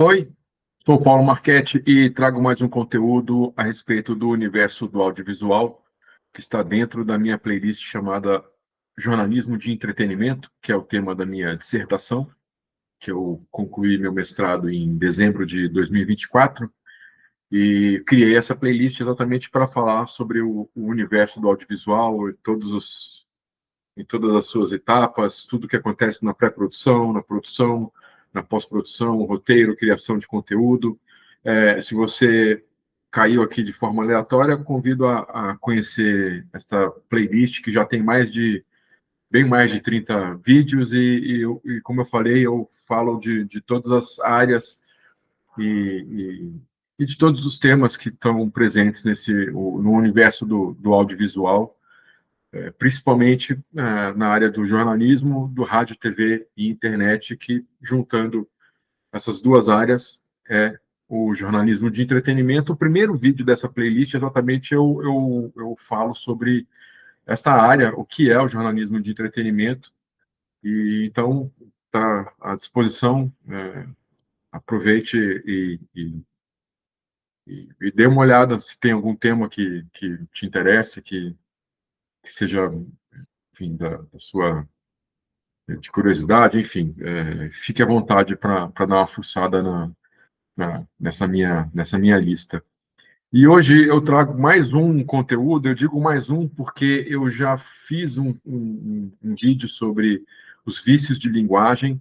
Oi, sou Paulo Marchetti e trago mais um conteúdo a respeito do universo do audiovisual, que está dentro da minha playlist chamada Jornalismo de Entretenimento, que é o tema da minha dissertação, que eu concluí meu mestrado em dezembro de 2024, e criei essa playlist exatamente para falar sobre o universo do audiovisual em todas as suas etapas, tudo que acontece na pré-produção, na produção, na pós-produção, roteiro, criação de conteúdo. Se você caiu aqui de forma aleatória, convido a conhecer essa playlist que já tem bem mais de 30 vídeos e como eu falei, eu falo de todas as áreas e, e de todos os temas que estão presentes no universo do audiovisual, principalmente na área do jornalismo, do rádio, TV e internet, que, juntando essas duas áreas, é o jornalismo de entretenimento. O primeiro vídeo dessa playlist, exatamente, eu falo sobre essa área, o que é o jornalismo de entretenimento, e então está à disposição. Aproveite e dê uma olhada se tem algum tema que te interesse, que seja, enfim, da sua de curiosidade, enfim, fique à vontade para dar uma fuçada nessa minha lista. E hoje eu trago mais um conteúdo, eu digo mais um porque eu já fiz um vídeo sobre os vícios de linguagem,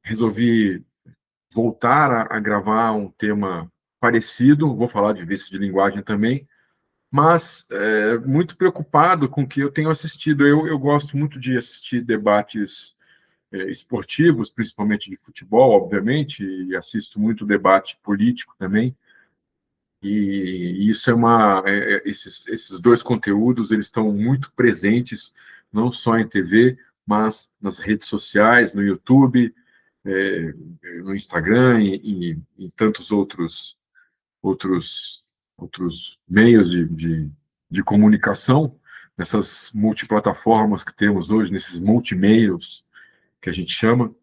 resolvi voltar a gravar um tema parecido, vou falar de vícios de linguagem também, mas muito preocupado com o que eu tenho assistido. Eu gosto muito de assistir debates esportivos, principalmente de futebol, obviamente, e assisto muito debate político também. E isso esses dois conteúdos eles estão muito presentes não só em TV, mas nas redes sociais, no YouTube, é, no Instagram e tantos outros outros meios de comunicação, nessas multiplataformas que temos hoje, nesses multimeios que a gente chama.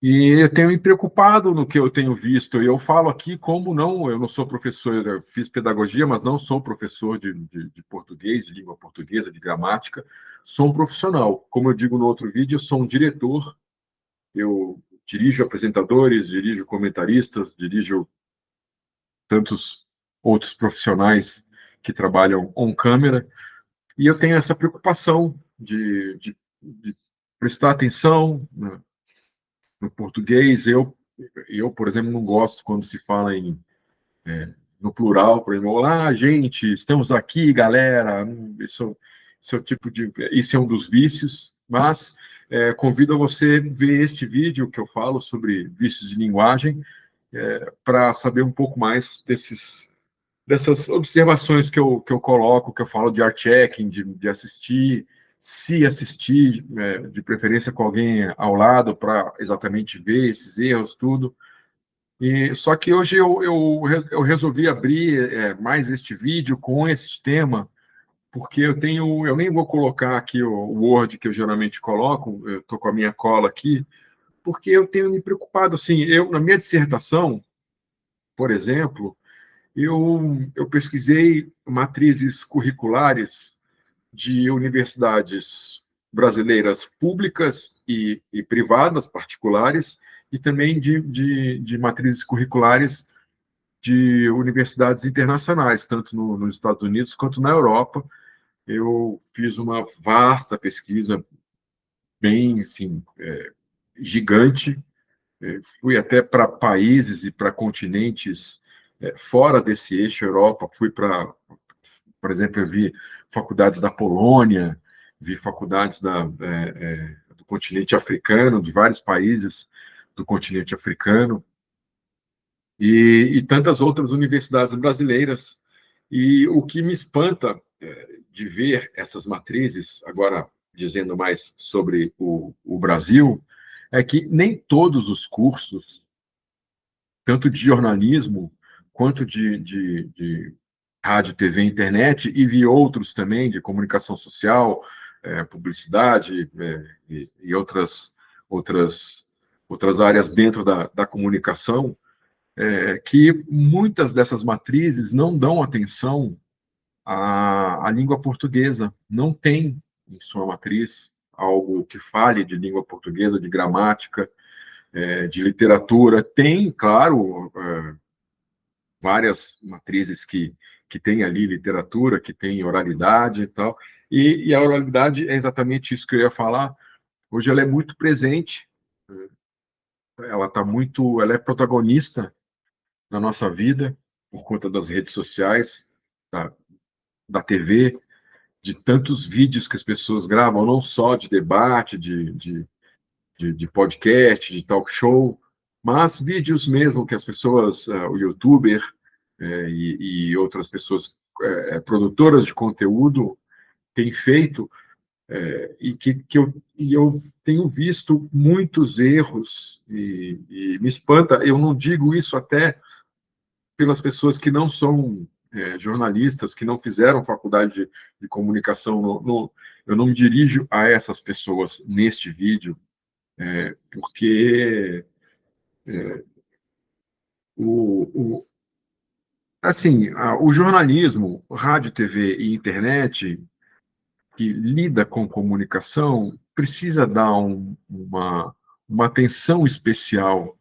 E eu tenho me preocupado no que eu tenho visto, e eu falo aqui como não, eu não sou professor, eu fiz pedagogia, mas não sou professor de português, de língua portuguesa, de gramática, sou um profissional. Como eu digo no outro vídeo, eu sou um diretor, eu dirijo apresentadores, dirijo comentaristas, dirijo tantos outros profissionais que trabalham on câmera, e eu tenho essa preocupação de prestar atenção, né, no português. Eu, por exemplo, não gosto quando se fala no plural, por exemplo, olá, gente, estamos aqui, galera. Isso é o tipo isso é um dos vícios, mas convido a você ver este vídeo que eu falo sobre vícios de linguagem, para saber um pouco mais dessas observações que eu coloco, que eu falo de art-checking, de assistir, se assistir, de preferência com alguém ao lado, para exatamente ver esses erros, tudo. E só que hoje eu resolvi abrir mais este vídeo com esse tema, porque eu nem vou colocar aqui o Word que eu geralmente coloco, eu estou com a minha cola aqui, porque eu tenho me preocupado, assim, na minha dissertação, por exemplo, eu pesquisei matrizes curriculares de universidades brasileiras públicas e privadas, particulares, e também de matrizes curriculares de universidades internacionais, tanto nos Estados Unidos quanto na Europa. Eu fiz uma vasta pesquisa, bem assim, gigante. Fui até para países e para continentes fora desse eixo Europa. Fui para, por exemplo, eu vi faculdades da Polônia, vi faculdades do continente africano, de vários países do continente africano, e tantas outras universidades brasileiras. E o que me espanta de ver essas matrizes, agora dizendo mais sobre o Brasil, é que nem todos os cursos, tanto de jornalismo quanto de rádio, TV, internet, e vi outros também de comunicação social, publicidade, e outras outras áreas dentro da comunicação, que muitas dessas matrizes não dão atenção à língua portuguesa, não tem em sua matriz algo que fale de língua portuguesa, de gramática, de literatura. Tem, claro, várias matrizes que têm ali literatura, que tem oralidade e tal, e a oralidade é exatamente isso que eu ia falar. Hoje ela é muito presente, ela é protagonista na nossa vida por conta das redes sociais, da, da TV, de tantos vídeos que as pessoas gravam, não só de debate, de podcast, de talk show, mas vídeos mesmo que as pessoas, o youtuber e outras pessoas produtoras de conteúdo têm feito, eu tenho visto muitos erros e me espanta. Eu não digo isso até pelas pessoas que não são jornalistas, que não fizeram faculdade de comunicação. Eu não me dirijo a essas pessoas neste vídeo, porque o, assim, o jornalismo, rádio, TV e internet, que lida com comunicação, precisa dar uma atenção especial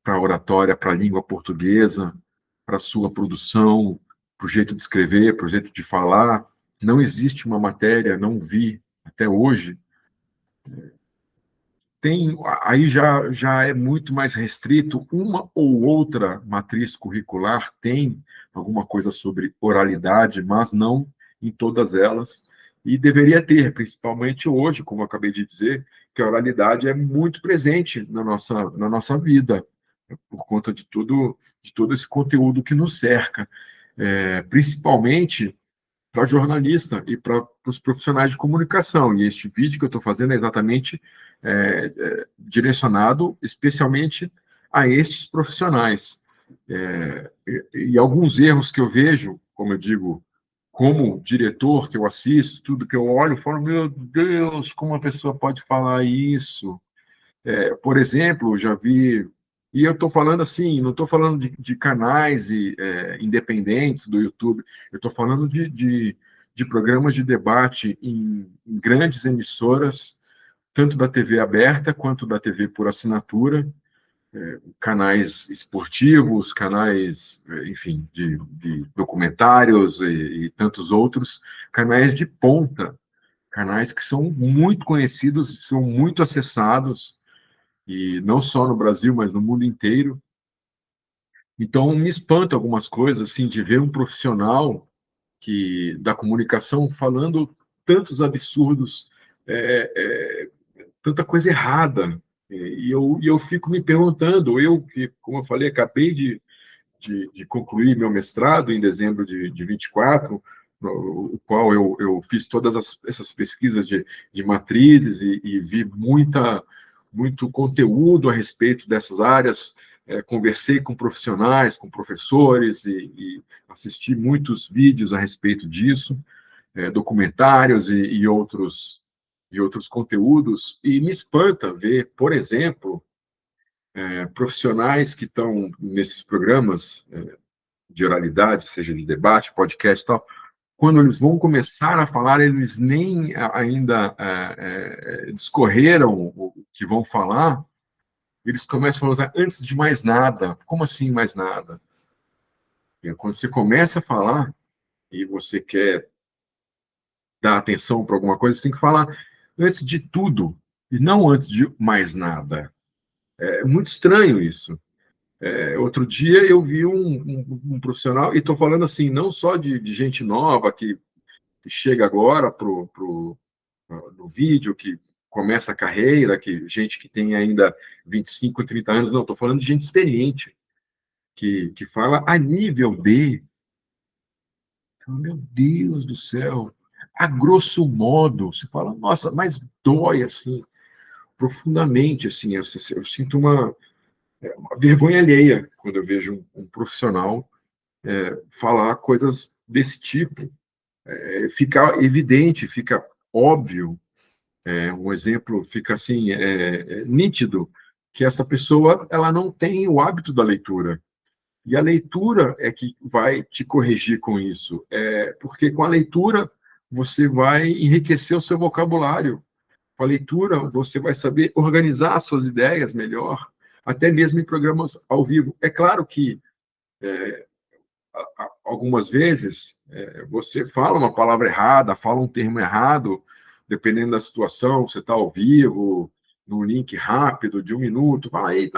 para a oratória, para a língua portuguesa, para a sua produção, para o jeito de escrever, para o jeito de falar. Não existe uma matéria, não vi até hoje. Aí já é muito mais restrito. Uma ou outra matriz curricular tem alguma coisa sobre oralidade, mas não em todas elas. E deveria ter, principalmente hoje, como eu acabei de dizer, que a oralidade é muito presente na nossa vida, por conta de todo esse conteúdo que nos cerca, principalmente para jornalista e para os profissionais de comunicação. E este vídeo que eu estou fazendo é exatamente direcionado especialmente a estes profissionais. E alguns erros que eu vejo, como eu digo, como diretor que eu assisto, tudo que eu olho, eu falo, meu Deus, como uma pessoa pode falar isso? Por exemplo, já vi, e eu estou falando assim, não estou falando de canais independentes do YouTube, eu estou falando de programas de debate em grandes emissoras, tanto da TV aberta quanto da TV por assinatura, canais esportivos, canais, enfim, de documentários e tantos outros, canais de ponta, canais que são muito conhecidos, são muito acessados, e não só no Brasil, mas no mundo inteiro. Então, me espanta algumas coisas, assim, de ver um profissional da comunicação falando tantos absurdos, tanta coisa errada. E eu fico me perguntando, eu que, como eu falei, acabei de concluir meu mestrado em dezembro de 24, o qual eu fiz todas essas pesquisas de matrizes e vi muito conteúdo a respeito dessas áreas, conversei com profissionais, com professores e assisti muitos vídeos a respeito disso, documentários e outros conteúdos, e me espanta ver, por exemplo, profissionais que estão nesses programas de oralidade, seja de debate, podcast e tal, quando eles vão começar a falar, eles nem ainda discorreram o que vão falar, eles começam a usar antes de mais nada. Como assim mais nada? Quando você começa a falar e você quer dar atenção para alguma coisa, você tem que falar antes de tudo e não antes de mais nada. É muito estranho isso. Outro dia eu vi um profissional, e estou falando assim, não só de gente nova que chega agora no vídeo, que começa a carreira, gente que tem ainda 25, 30 anos, não, estou falando de gente experiente, que fala a nível meu Deus do céu, a grosso modo, você fala, nossa, mas dói assim, profundamente, assim, eu sinto uma vergonha alheia quando eu vejo um profissional falar coisas desse tipo. Fica evidente, fica óbvio, um exemplo fica assim, nítido, que essa pessoa ela não tem o hábito da leitura. E a leitura é que vai te corrigir com isso. Porque com a leitura você vai enriquecer o seu vocabulário. Com a leitura você vai saber organizar as suas ideias melhor, até mesmo em programas ao vivo. É claro que algumas vezes você fala uma palavra errada, fala um termo errado, dependendo da situação, você está ao vivo, num link rápido de 1 minuto, aí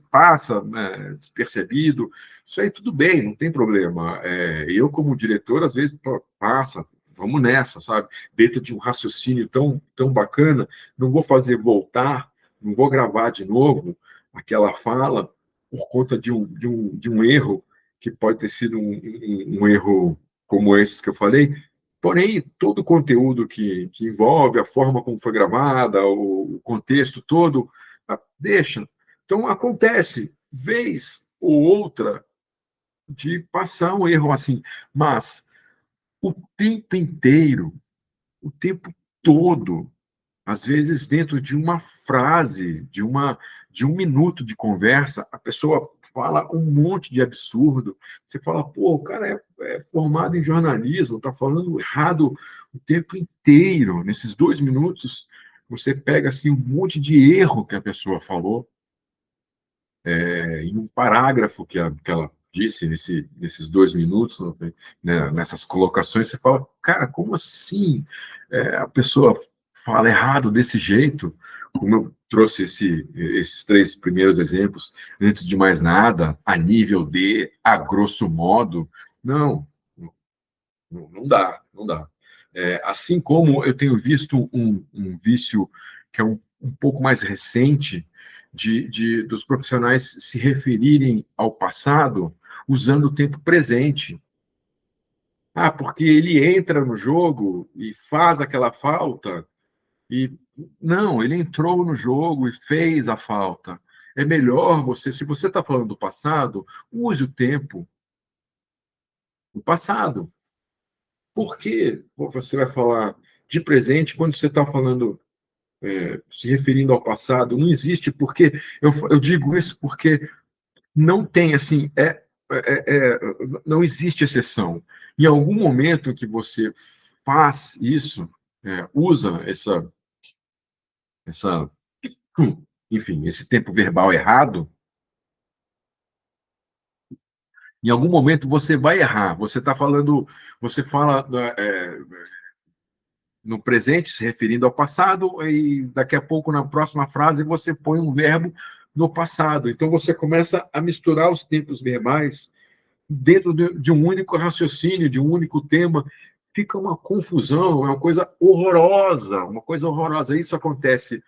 passa, né, despercebido. Isso aí tudo bem, não tem problema. Eu, como diretor, às vezes passa, vamos nessa, sabe? Dentro de um raciocínio tão bacana, não vou fazer voltar, não vou gravar de novo aquela fala por conta de um erro que pode ter sido um erro como esse que eu falei, porém, todo o conteúdo que envolve a forma como foi gravada, o contexto todo, deixa. Então, acontece, vez ou outra, de passar um erro assim, mas o tempo inteiro, o tempo todo, às vezes, dentro de uma frase, de 1 minuto de conversa, a pessoa fala um monte de absurdo. Você fala, pô, o cara é formado em jornalismo, está falando errado o tempo inteiro. Nesses 2 minutos, você pega assim um monte de erro que a pessoa falou em um parágrafo que ela disse nesses 2 minutos, né, nessas colocações, você fala, cara, como assim a pessoa fala errado desse jeito? Como eu trouxe esses 3 primeiros exemplos, antes de mais nada, a nível de, a grosso modo, não, não dá, não dá. Assim como eu tenho visto um vício que é um pouco mais recente, dos profissionais se referirem ao passado usando o tempo presente. Ah, porque ele entra no jogo e faz aquela falta, e não, ele entrou no jogo e fez a falta. É melhor você, se você está falando do passado, use o tempo do passado. Por que você vai falar de presente quando você está falando, se referindo ao passado? Não existe, porque eu digo isso porque não tem assim, não existe exceção. Em algum momento que você faz isso, usa essa, enfim, esse tempo verbal errado, em algum momento você vai errar. Você está falando, você fala no presente, se referindo ao passado, e daqui a pouco, na próxima frase, você põe um verbo no passado. Então, você começa a misturar os tempos verbais dentro de um único raciocínio, de um único tema. Fica uma confusão, é uma coisa horrorosa, uma coisa horrorosa. Isso acontece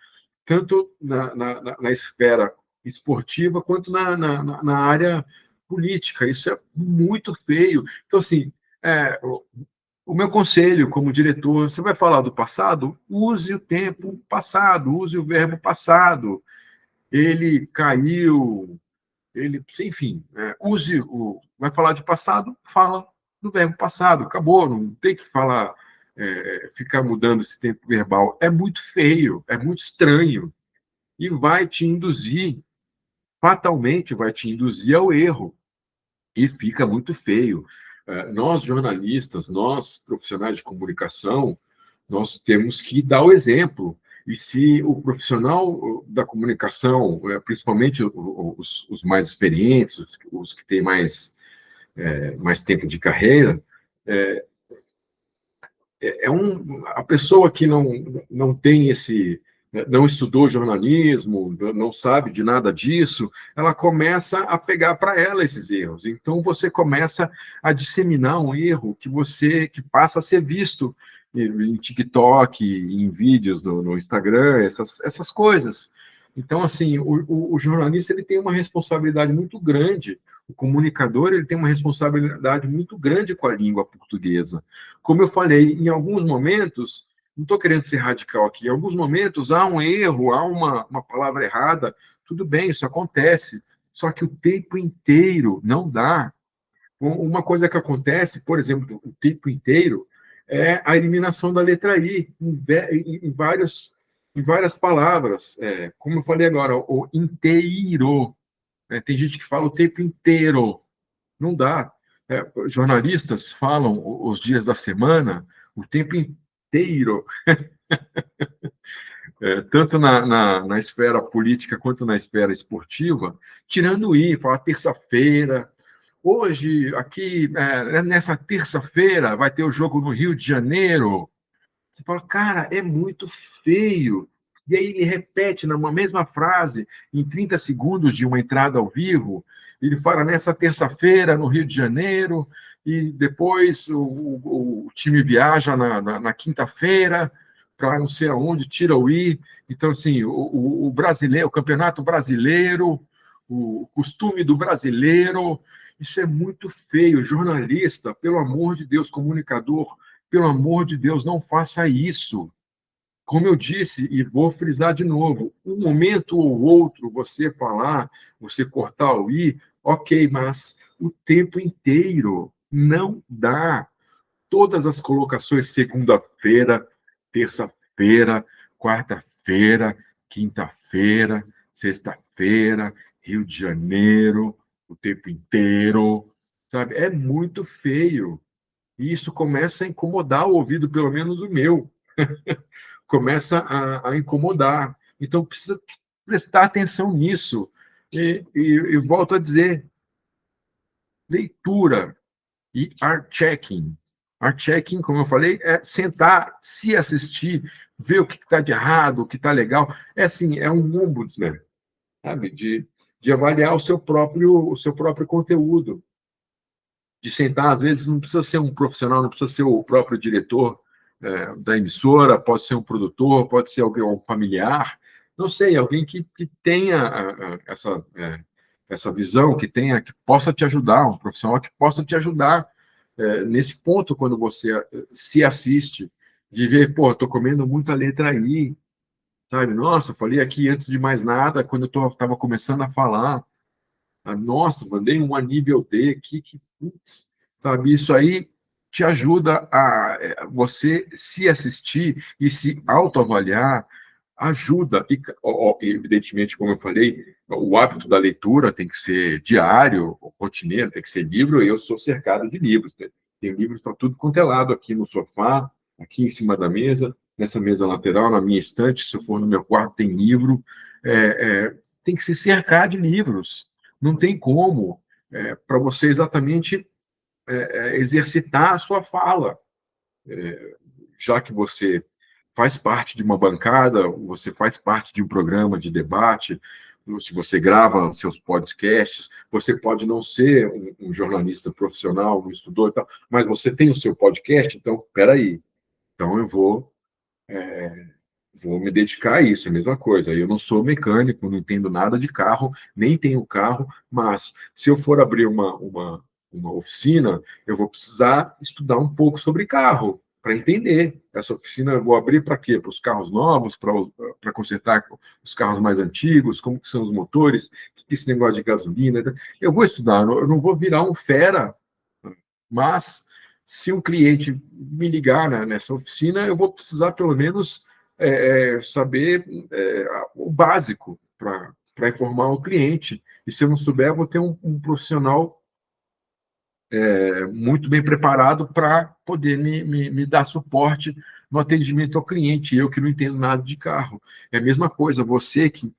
tanto na esfera esportiva quanto na área política. Isso é muito feio. Então, assim, o meu conselho como diretor, você vai falar do passado? Use o tempo passado, use o verbo passado. Ele caiu, enfim, vai falar de passado, fala do verbo passado, acabou, não tem que falar, ficar mudando esse tempo verbal. É muito feio, é muito estranho, e vai te induzir, fatalmente vai te induzir ao erro, e fica muito feio. Nós, jornalistas, nós, profissionais de comunicação, nós temos que dar o exemplo. E se o profissional da comunicação, principalmente os mais experientes, os que têm mais tempo de carreira, a pessoa que não tem não estudou jornalismo, não sabe de nada disso, ela começa a pegar para ela esses erros. Então você começa a disseminar um erro que passa a ser visto em TikTok, em vídeos no Instagram, essas coisas. Então, assim, o jornalista ele tem uma responsabilidade muito grande, o comunicador ele tem uma responsabilidade muito grande com a língua portuguesa. Como eu falei, em alguns momentos, não estou querendo ser radical aqui, em alguns momentos há um erro, há uma palavra errada, tudo bem, isso acontece, só que o tempo inteiro não dá. Uma coisa que acontece, por exemplo, o tempo inteiro, é a eliminação da letra I em vários. em várias palavras, como eu falei agora, o inteiro. Tem gente que fala o tempo inteiro. Não dá. Jornalistas falam os dias da semana o tempo inteiro, tanto na esfera política quanto na esfera esportiva, tirando o I, fala terça-feira. Hoje, aqui, nessa terça-feira, vai ter o jogo no Rio de Janeiro. Você fala, cara, é muito feio. E aí ele repete na mesma frase, em 30 segundos de uma entrada ao vivo, ele fala nessa terça-feira no Rio de Janeiro, e depois o time viaja na quinta-feira para não sei aonde, tira o I. Então, assim, o brasileiro, o campeonato brasileiro, o costume do brasileiro, isso é muito feio. Jornalista, pelo amor de Deus, comunicador, pelo amor de Deus, não faça isso. Como eu disse, e vou frisar de novo, um momento ou outro você falar, você cortar o i, ok, mas o tempo inteiro não dá. Todas as colocações, segunda-feira, terça-feira, quarta-feira, quinta-feira, sexta-feira, Rio de Janeiro, o tempo inteiro, sabe? É muito feio. E isso começa a incomodar o ouvido, pelo menos o meu, começa a incomodar. Então, precisa prestar atenção nisso. E volto a dizer, leitura e art-checking. Art-checking, como eu falei, é sentar, se assistir, ver o que está de errado, o que está legal. É assim, é um ombudsman, sabe? De avaliar o seu próprio conteúdo, de sentar, às vezes não precisa ser um profissional, não precisa ser o próprio diretor da emissora, pode ser um produtor, pode ser alguém, um familiar, não sei, alguém que tenha essa visão, que possa te ajudar, um profissional que possa te ajudar nesse ponto, quando você se assiste, de ver, pô, estou comendo muita letra I, sabe? Nossa, falei aqui antes de mais nada, quando eu estava começando a falar, nossa, mandei um a nível D, putz, sabe? Isso aí te ajuda a você se assistir e se autoavaliar, ajuda. E, evidentemente, como eu falei, o hábito da leitura tem que ser diário, rotineiro, tem que ser livro, e eu sou cercado de livros. Né? Tem livros para tudo quanto é lado, aqui no sofá, aqui em cima da mesa, nessa mesa lateral, na minha estante, se eu for no meu quarto, tem livro. É, tem que se cercar de livros. Não tem como, para você exatamente exercitar a sua fala, já que você faz parte de uma bancada, você faz parte de um programa de debate, se você grava seus podcasts, você pode não ser um jornalista profissional, um estudou e tal, mas você tem o seu podcast, então, peraí, então eu vou me dedicar a isso, é a mesma coisa. Eu não sou mecânico, não entendo nada de carro, nem tenho carro, mas se eu for abrir uma oficina, eu vou precisar estudar um pouco sobre carro, para entender. Essa oficina eu vou abrir para quê? Para os carros novos, para consertar os carros mais antigos, como que são os motores, o que é esse negócio de gasolina. Eu vou estudar, eu não vou virar um fera, mas se um cliente me ligar, né, nessa oficina, eu vou precisar pelo menos saber o básico para informar o cliente. E se eu não souber, eu vou ter um profissional muito bem preparado para poder me dar suporte no atendimento ao cliente, eu que não entendo nada de carro. É a mesma coisa, você que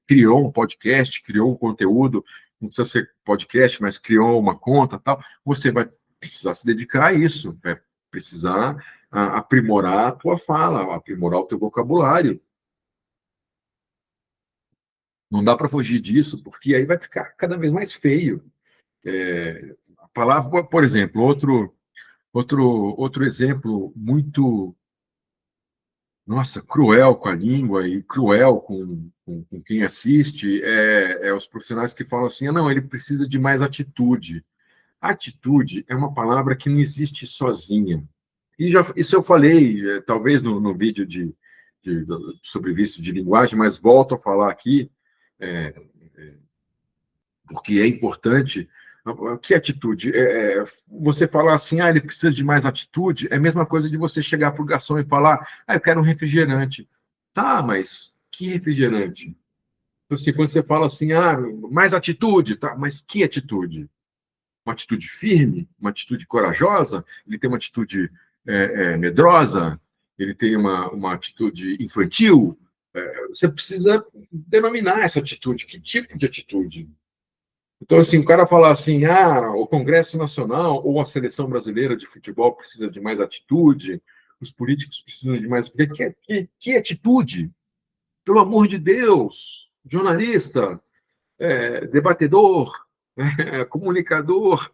criou um podcast, criou um conteúdo, não precisa ser podcast, mas criou uma conta, tal, você vai precisar se dedicar a isso, vai precisar aprimorar a tua fala, aprimorar o teu vocabulário. Não dá para fugir disso, porque aí vai ficar cada vez mais feio. A palavra, por exemplo, outro exemplo muito, nossa, cruel com a língua e cruel com quem assiste é os profissionais que falam assim: ah, não, ele precisa de mais atitude. Atitude é uma palavra que não existe sozinha. Isso eu falei, talvez no vídeo sobre vício de linguagem, mas volto a falar aqui, é, porque é importante. Que atitude? Você falar assim, ele precisa de mais atitude, é a mesma coisa de você chegar para o garçom e falar, eu quero um refrigerante. Tá, mas que refrigerante? Então, assim, quando você fala assim, mais atitude, tá? Mas que atitude? Uma atitude firme, uma atitude corajosa, ele tem uma atitude medrosa, ele tem uma atitude infantil. Você precisa denominar essa atitude. Que tipo de atitude? Então, assim, o cara falar assim, o Congresso Nacional ou a Seleção Brasileira de Futebol precisa de mais atitude, os políticos precisam de mais... Que atitude? Pelo amor de Deus! Jornalista, debatedor, comunicador,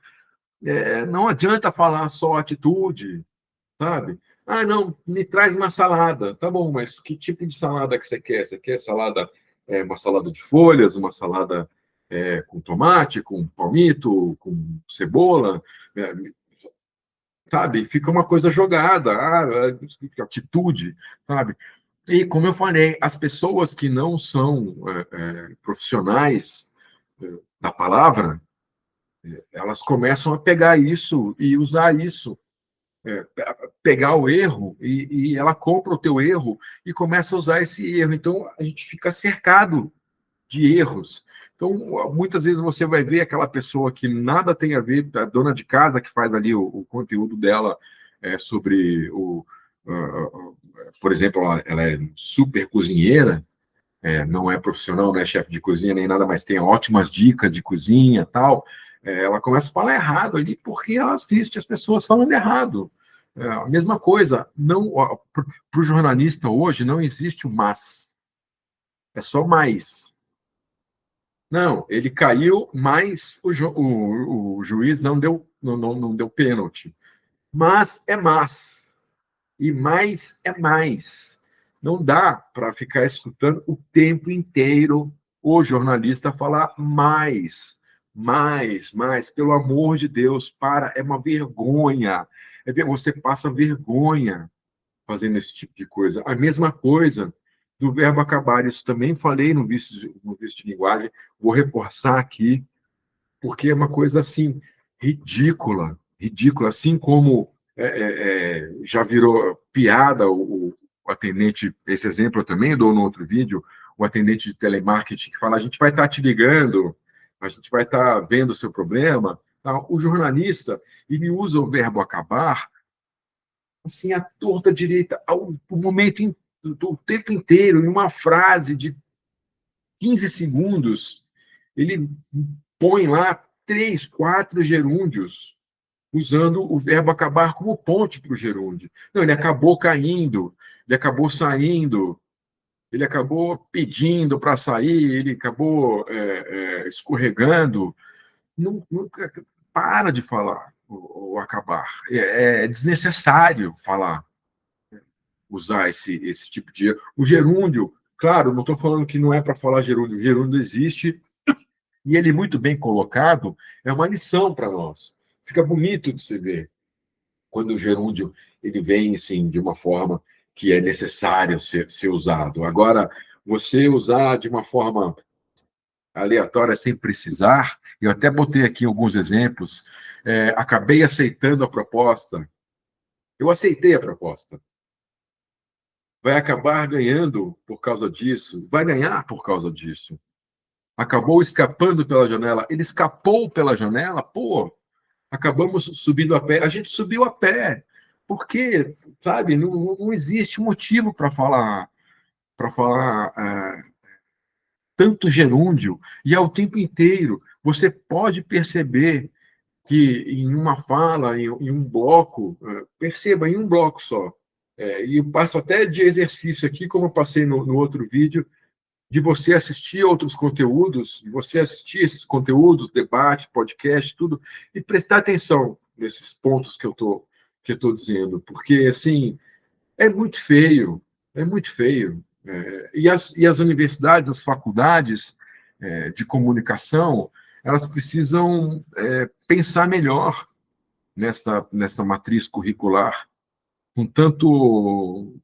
não adianta falar só atitude, sabe? Não, me traz uma salada. Tá bom, mas que tipo de salada que você quer? Você quer salada, uma salada de folhas, uma salada com tomate, com palmito, com cebola? É, sabe? Fica uma coisa jogada, atitude, sabe? E, como eu falei, as pessoas que não são profissionais da palavra, elas começam a pegar isso e usar isso, é, pegar o erro e ela compra o teu erro e começa a usar esse erro. Então, a gente fica cercado de erros. Então, muitas vezes você vai ver aquela pessoa que nada tem a ver, a dona de casa que faz ali o conteúdo dela sobre por exemplo, ela é super cozinheira, não é profissional, não é chefe de cozinha nem nada, mas tem ótimas dicas de cozinha tal. Ela começa a falar errado ali porque ela assiste as pessoas falando errado. A mesma coisa, não para o jornalista hoje não existe o mas, é só mais. Não, ele caiu, mas o juiz não deu pênalti. Mas é mas. E mais é mais. Não dá para ficar escutando o tempo inteiro o jornalista falar mais, mais, mais. Pelo amor de Deus, para. É uma vergonha. Você passa vergonha fazendo esse tipo de coisa. A mesma coisa do verbo acabar. Isso também falei no vício de linguagem. Vou reforçar aqui, porque é uma coisa assim ridícula, ridícula, assim como já virou piada o atendente, esse exemplo eu também dou no outro vídeo, o atendente de telemarketing que fala, a gente vai estar te ligando, a gente vai estar vendo o seu problema. Tá? O jornalista, ele usa o verbo acabar assim, à torta direita, o momento, o tempo inteiro, em uma frase de 15 segundos, ele põe lá 3, 4 gerúndios, usando o verbo acabar como ponte para o gerúndio. Não, ele acabou caindo, ele acabou saindo, ele acabou pedindo para sair, ele acabou escorregando. Nunca para de falar o acabar. É desnecessário falar, usar esse tipo de... O gerúndio, claro, não estou falando que não é para falar gerúndio. O gerúndio existe e ele, muito bem colocado, é uma lição para nós. Fica bonito de se ver quando o gerúndio ele vem assim, de uma forma que é necessário ser usado. Agora, você usar de uma forma aleatória, sem precisar, eu até botei aqui alguns exemplos, acabei aceitando a proposta. Eu aceitei a proposta. Vai acabar ganhando por causa disso, vai ganhar por causa disso. Acabou escapando pela janela, ele escapou pela janela, pô, acabamos subindo a pé, a gente subiu a pé, porque, sabe, não existe motivo para falar tanto gerúndio, e ao tempo inteiro você pode perceber que em uma fala, em um bloco, perceba, em um bloco só, e eu passo até de exercício aqui, como eu passei no outro vídeo, de você assistir outros conteúdos, de você assistir esses conteúdos, debate, podcast, tudo, e prestar atenção nesses pontos que eu tô dizendo, porque, assim, é muito feio, é muito feio. E as universidades, as faculdades de comunicação, elas precisam pensar melhor nessa matriz curricular, com tanto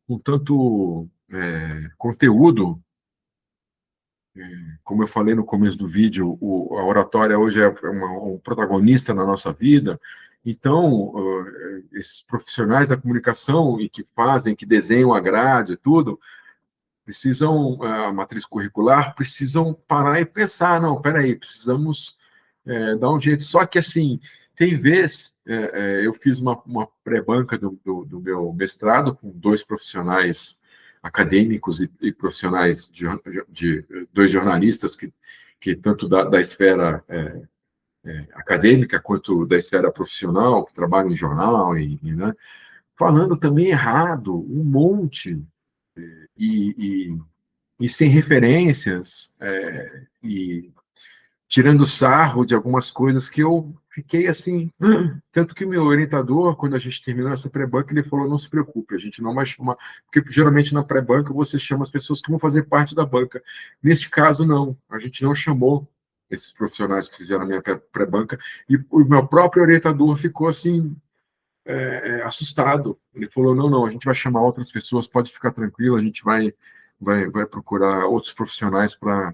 conteúdo. Como eu falei no começo do vídeo, a oratória hoje é um protagonista na nossa vida. Então, esses profissionais da comunicação e que fazem, que desenham a grade e tudo, precisam, a matriz curricular, precisam parar e pensar, não, peraí, precisamos dar um jeito. Só que, assim, tem vez, eu fiz uma pré-banca do meu mestrado com dois profissionais acadêmicos e profissionais de dois jornalistas que tanto da esfera acadêmica quanto da esfera profissional, que trabalham em jornal, né, falando também errado, um monte, e, e sem referências, e tirando sarro de algumas coisas que eu fiquei assim. Tanto que o meu orientador, quando a gente terminou essa pré-banca, ele falou: não se preocupe, a gente não vai chamar, porque geralmente na pré-banca você chama as pessoas que vão fazer parte da banca. Neste caso, não, a gente não chamou esses profissionais que fizeram a minha pré-banca, e o meu próprio orientador ficou assim, assustado. Ele falou: não, não, a gente vai chamar outras pessoas, pode ficar tranquilo, a gente vai procurar outros profissionais para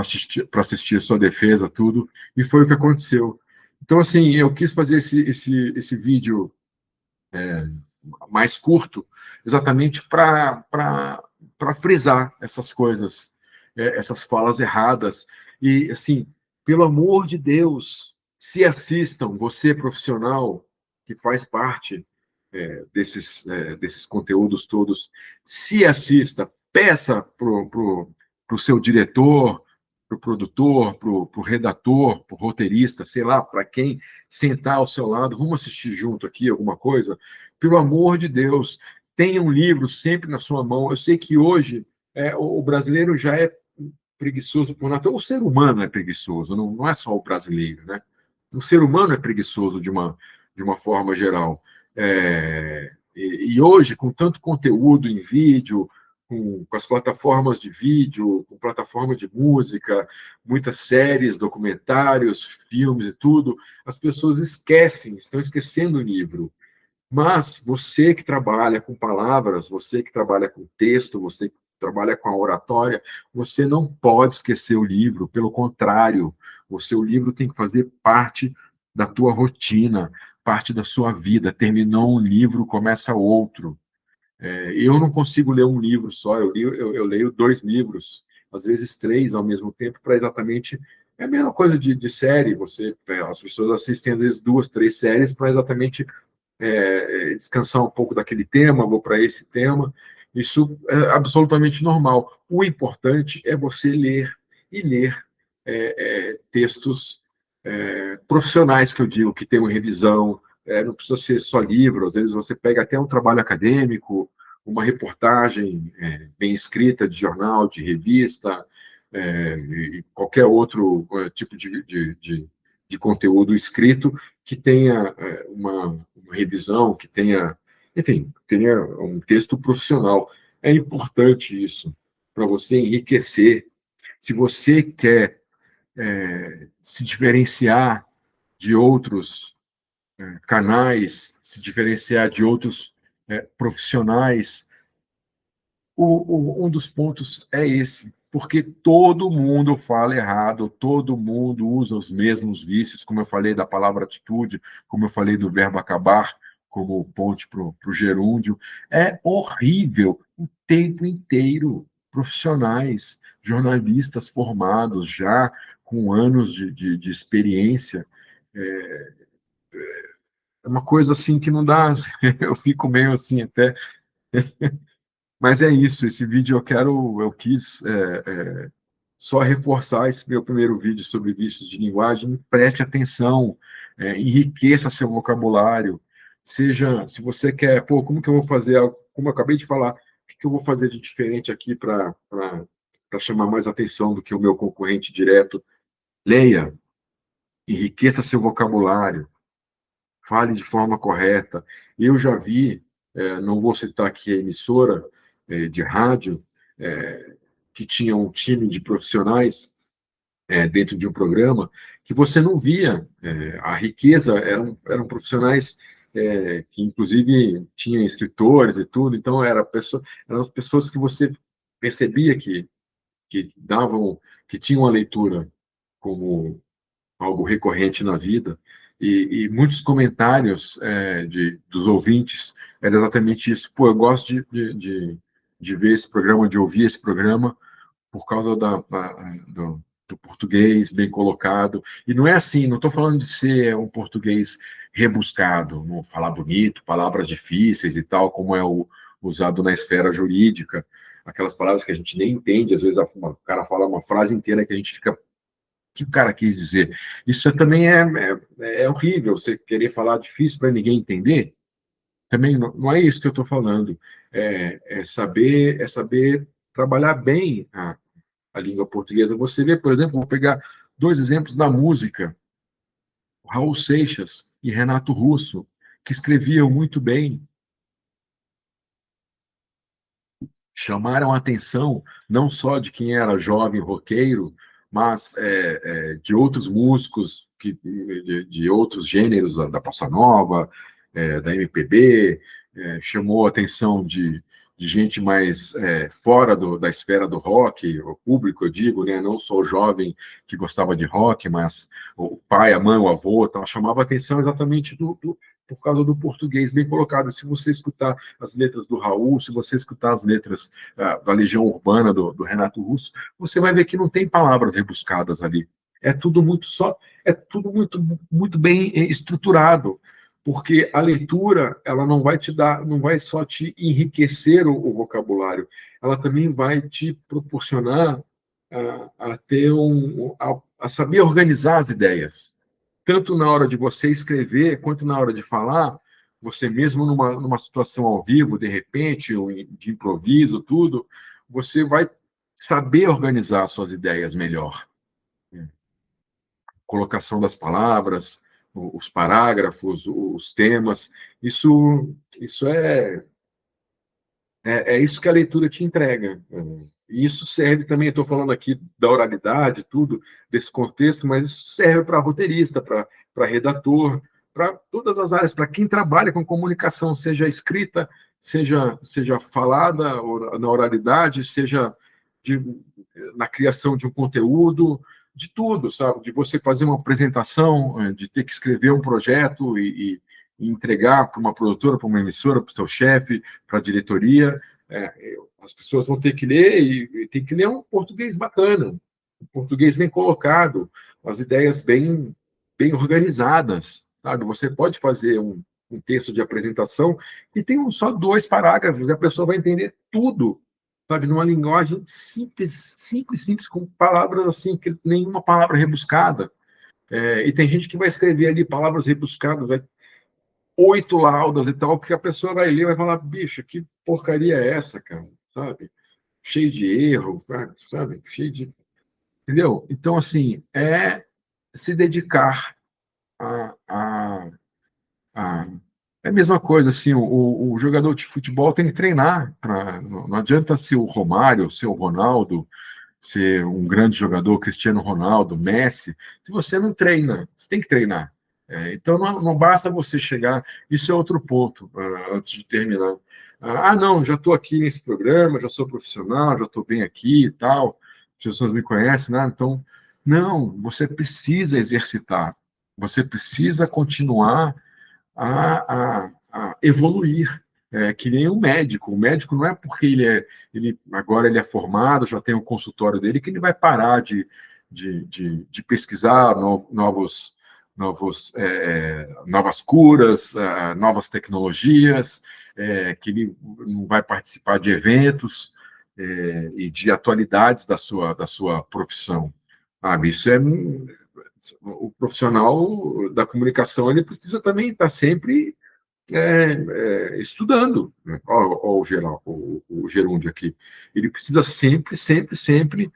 assistir a sua defesa, tudo, e foi o que aconteceu. Então, assim, eu quis fazer esse vídeo mais curto, exatamente para frisar essas coisas, essas falas erradas. E, assim, pelo amor de Deus, se assistam, você profissional que faz parte desses conteúdos todos, se assista, peça pro seu diretor, para o produtor, para o redator, para o roteirista, sei lá, para quem sentar ao seu lado, vamos assistir junto aqui alguma coisa? Pelo amor de Deus, tenha um livro sempre na sua mão. Eu sei que hoje o brasileiro já é preguiçoso por natureza. O ser humano é preguiçoso, não é só o brasileiro, né? O ser humano é preguiçoso de uma forma geral. E hoje, com tanto conteúdo em vídeo, com as plataformas de vídeo, com plataforma de música, muitas séries, documentários, filmes e tudo, as pessoas estão esquecendo o livro. Mas você que trabalha com palavras, você que trabalha com texto, você que trabalha com a oratória, você não pode esquecer o livro, pelo contrário, o seu livro tem que fazer parte da tua rotina, parte da sua vida. Terminou um livro, começa outro. Eu não consigo ler um livro só, eu leio dois livros, às vezes três ao mesmo tempo, para exatamente. É a mesma coisa de série, as pessoas assistem às vezes duas, três séries para exatamente descansar um pouco daquele tema, vou para esse tema. Isso é absolutamente normal. O importante é você ler e ler textos profissionais, que eu digo, que tenham revisão. Não precisa ser só livro, às vezes você pega até um trabalho acadêmico, uma reportagem bem escrita de jornal, de revista, e qualquer outro tipo de conteúdo escrito que tenha uma revisão, que tenha, enfim, tenha um texto profissional. É importante isso para você enriquecer. Se você quer se diferenciar de outros canais, se diferenciar de outros profissionais, um dos pontos é esse, porque todo mundo fala errado, todo mundo usa os mesmos vícios, como eu falei da palavra atitude, como eu falei do verbo acabar, como ponte para o gerúndio. É horrível o tempo inteiro. Profissionais, jornalistas formados já com anos de experiência. É uma coisa assim que não dá, eu fico meio assim até. Mas é isso, esse vídeo eu quis só reforçar esse meu primeiro vídeo sobre vícios de linguagem. Preste atenção, enriqueça seu vocabulário. Se você quer, pô, como que eu vou fazer, como eu acabei de falar, o que eu vou fazer de diferente aqui para chamar mais atenção do que o meu concorrente direto? Leia, enriqueça seu vocabulário, fale de forma correta. Eu já vi, não vou citar aqui a emissora de rádio, que tinha um time de profissionais dentro de um programa, que você não via a riqueza, eram profissionais que, inclusive, tinham escritores e tudo, então eram as pessoas que você percebia que davam, que tinham a leitura como algo recorrente na vida, e muitos comentários dos ouvintes era exatamente isso. Pô, eu gosto de ver esse programa, de ouvir esse programa, por causa do português bem colocado. E não é assim, não estou falando de ser um português rebuscado, não falar bonito, palavras difíceis e tal, como é usado na esfera jurídica, aquelas palavras que a gente nem entende, às vezes o cara fala uma frase inteira que a gente fica, o que o cara quis dizer? Isso também é horrível, você querer falar difícil para ninguém entender, também não é isso que eu estou falando. É saber trabalhar bem a língua portuguesa. Você vê, por exemplo, vou pegar dois exemplos da música, Raul Seixas e Renato Russo, que escreviam muito bem, chamaram a atenção não só de quem era jovem roqueiro, mas de outros músicos, de outros gêneros da bossa nova, da MPB, chamou a atenção de gente mais fora da esfera do rock, o público, eu digo, né, não só o jovem que gostava de rock, mas o pai, a mãe, o avô, tal, chamava a atenção exatamente por causa do português bem colocado. Se você escutar as letras do Raul, se você escutar as letras da Legião Urbana, do Renato Russo, você vai ver que não tem palavras rebuscadas ali. É tudo muito bem estruturado, porque a leitura ela não vai te dar, não vai só te enriquecer o vocabulário, ela também vai te proporcionar a ter a saber organizar as ideias, tanto na hora de você escrever quanto na hora de falar. Você mesmo numa situação ao vivo, de repente, ou de improviso, tudo, você vai saber organizar suas ideias melhor. Colocação das palavras, os parágrafos, os temas, isso é isso que a leitura te entrega. E isso serve também, estou falando aqui da oralidade, tudo, desse contexto, mas isso serve para roteirista, para redator, para todas as áreas, para quem trabalha com comunicação, seja escrita, seja falada, na oralidade, seja de, na criação de um conteúdo, de tudo, sabe? De você fazer uma apresentação, de ter que escrever um projeto e entregar para uma produtora, para uma emissora, para o seu chefe, para a diretoria. As pessoas vão ter que ler e tem que ler um português bacana, um português bem colocado, as ideias bem organizadas, sabe? Você pode fazer um texto de apresentação e tem só 2 parágrafos, e a pessoa vai entender tudo, sabe? Numa linguagem simples, simples, simples, com palavras assim, que nenhuma palavra rebuscada. E tem gente que vai escrever ali palavras rebuscadas, vai 8 laudas e tal, porque a pessoa vai ler e vai falar, bicho, que porcaria é essa, cara? Sabe? Cheio de erro, sabe? Cheio de. Entendeu? Então, assim, é se dedicar a. a... É a mesma coisa, assim, o jogador de futebol tem que treinar. Não adianta ser o Romário, ser o Ronaldo, ser um grande jogador, Cristiano Ronaldo, Messi, se você não treina, você tem que treinar. Então não basta você chegar, isso é outro ponto, antes de terminar. Não, já estou aqui nesse programa, já sou profissional, já estou bem aqui e tal, as pessoas me conhecem, né? Então, não, você precisa exercitar, você precisa continuar a evoluir. Que nem um médico. O médico não é porque agora ele é formado, já tem um consultório dele, que ele vai parar de pesquisar novas curas, novas tecnologias, que ele não vai participar de eventos e de atualidades da sua profissão. Sabe? Isso é o profissional da comunicação, ele precisa também estar sempre estudando, né? O gerúndio aqui. Ele precisa sempre, sempre, sempre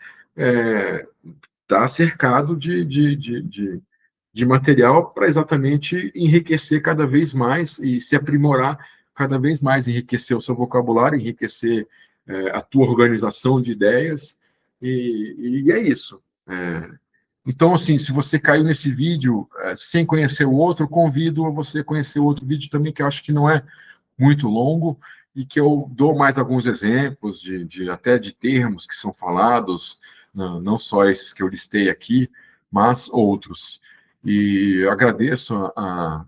estar cercado de material para exatamente enriquecer cada vez mais e se aprimorar cada vez mais, enriquecer o seu vocabulário, enriquecer a tua organização de ideias, e é isso. Então, assim, se você caiu nesse vídeo sem conhecer o outro, convido a você conhecer o outro vídeo também, que eu acho que não é muito longo, e que eu dou mais alguns exemplos até de termos que são falados, não só esses que eu listei aqui, mas outros. E eu agradeço a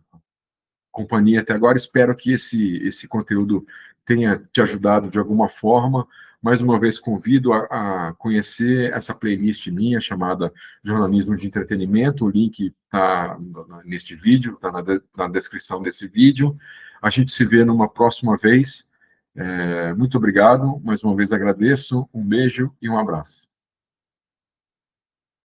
companhia até agora, espero que esse conteúdo tenha te ajudado de alguma forma. Mais uma vez, convido a conhecer essa playlist minha chamada Jornalismo de Entretenimento. O link está neste vídeo, está na descrição desse vídeo. A gente se vê numa próxima vez. Muito obrigado. Mais uma vez agradeço. Um beijo e um abraço.